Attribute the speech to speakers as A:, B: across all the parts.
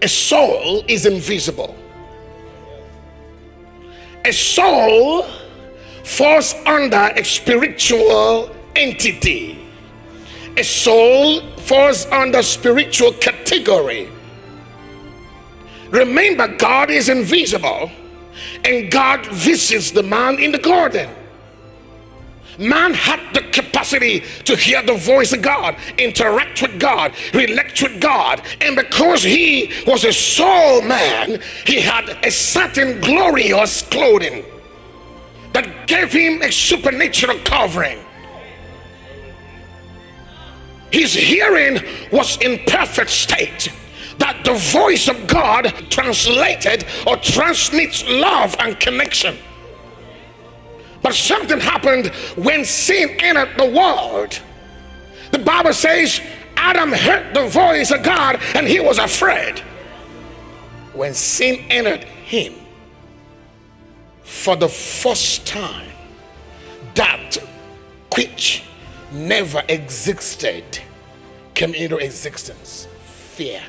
A: A soul is invisible. A soul falls under a spiritual entity. A soul falls under spiritual category. Remember, God is invisible, and God visits the man in the garden. Man had the capacity to hear the voice of God, interact with God, relate with God. And because he was a soul man, he had a certain glorious clothing that gave him a supernatural covering. His hearing was in perfect state, that the voice of God translated or transmits love and connection. But something happened when sin entered the world. The Bible says Adam heard the voice of God and he was afraid. When sin entered him, for the first time, that which never existed came into existence. Fear.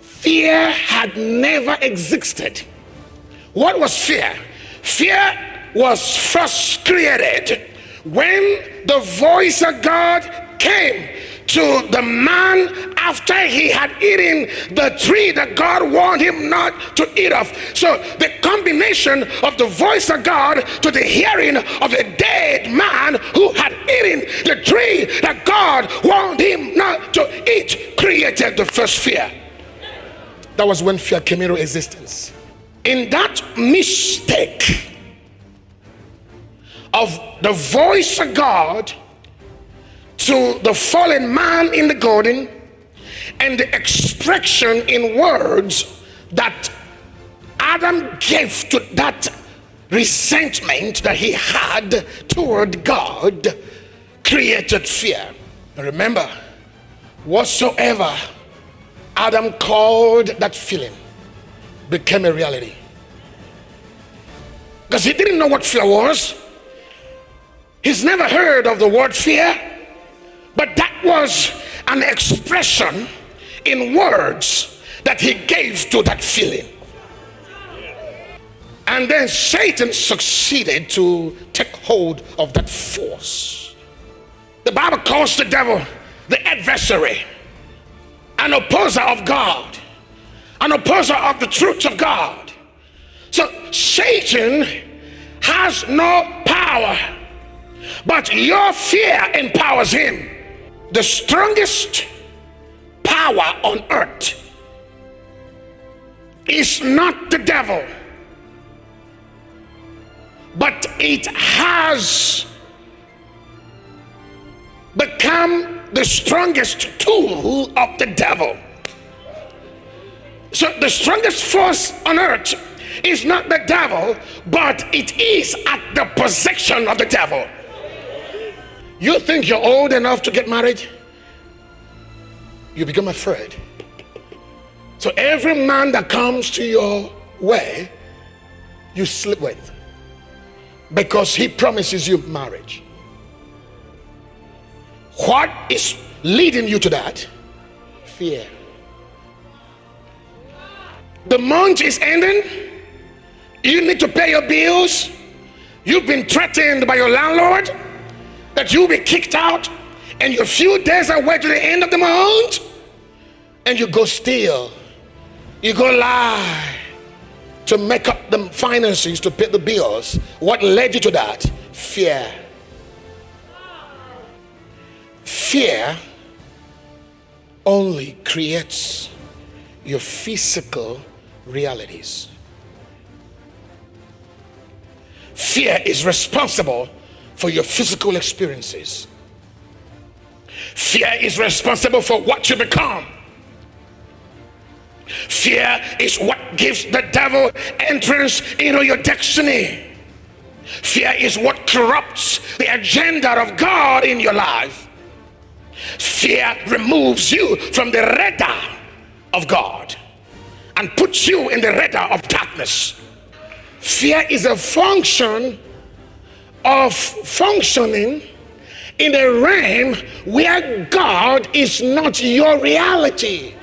A: Fear had never existed. What was fear? Fear was first created when the voice of God came to the man after he had eaten the tree that God warned him not to eat of. So the combination of the voice of God to the hearing of a dead man who had eaten the tree that God warned him not to eat created the first fear. That was when fear came into existence. In that mistake of the voice of God to the fallen man in the garden, and the expression in words that Adam gave to that resentment that he had toward God, created fear. Remember, whatsoever Adam called that feeling became a reality, because he didn't know what fear was. He's never heard of the word fear, but that was an expression in words that he gave to that feeling. And then Satan succeeded to take hold of that force. The Bible calls the devil the adversary, an opposer of God, an opposer of the truth of God. So Satan has no power, but your fear empowers him. The strongest power on earth is not the devil, but it has become the strongest tool of the devil. So the strongest force on earth is not the devil, but it is at the possession of the devil. You think you're old enough to get married? You become afraid. So every man that comes to your way, you sleep with, because he promises you marriage. What is leading you to that? Fear. The month is ending. You need to pay your bills. You've been threatened by your landlord that you'll be kicked out, and you're a few days away to the end of the month, and you go steal, you go lie to make up the finances to pay the bills. What led you to that? Fear. Fear only creates your physical realities. Fear is responsible for your physical experiences. Fear is responsible for what you become. Fear is what gives the devil entrance into your destiny. Fear is what corrupts the agenda of God in your life. Fear removes you from the radar of God and puts you in the radar of darkness. Fear is a function of functioning in a realm where God is not your reality.